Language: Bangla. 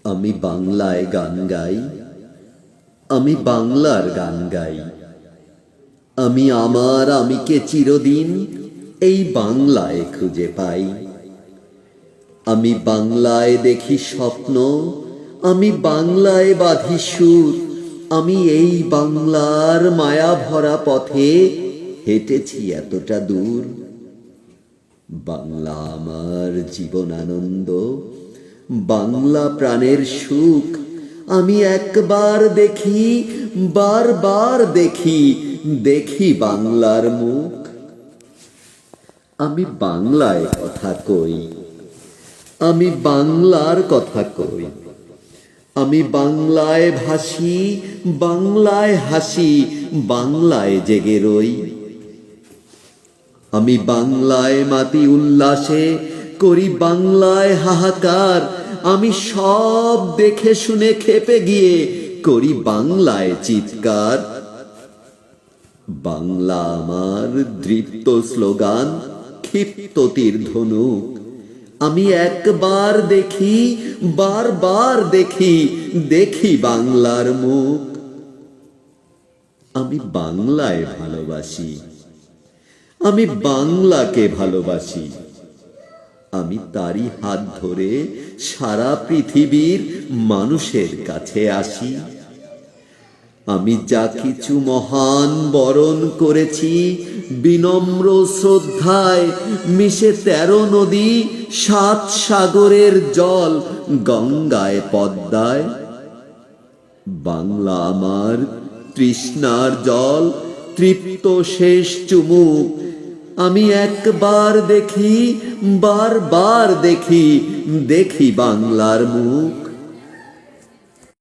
আমি বাংলায় গান গাই, আমি বাংলার গান গাই। আমি আমার আমিকে চিরদিন এই বাংলায় খুঁজে পাই। আমি বাংলায় দেখি স্বপ্ন, আমি বাংলায় বাঁধি সুর। আমি এই বাংলার মায়া ভরা পথে হেঁটেছি এতটা দূর। বাংলা আমার জীবন আনন্দ, বাংলা প্রাণের সুখ। আমি একবার দেখি, বারবার দেখি, দেখি বাংলার মুখ। আমি বাংলায় কথা কই, আমি বাংলার কথা কই। আমি বাংলায় ভাসি, বাংলায় হাসি, বাংলায় জেগে রই। আমি বাংলায় মাতি উল্লাসে, করি বাংলায় হাহাকার। আমি সব দেখে শুনে খেপে গিয়ে করি বাংলায় চিৎকার। বাংলা আমার দৃপ্ত স্লোগান, ক্ষিপ্ত তীর ধনুক। আমি একবার দেখি, বারবার দেখি, দেখি বাংলার মুখ। আমি বাংলায় ভালোবাসি, আমি বাংলাকে ভালোবাসি। আমি তারই হাত ধরে সারা পৃথিবীর মানুষের কাছে আসি। আমি যা কিছু মহান বরণ করেছি, বিনম্র শ্রদ্ধায় মিশে 13 নদী, 7 সাগরের জল, গঙ্গায় পদ্মায়। বাংলা আমার তৃষ্ণার জল, তৃপ্ত শেষ চুমুক। আমি একবার দেখি, বারবার দেখি, দেখি বাংলার মুখ।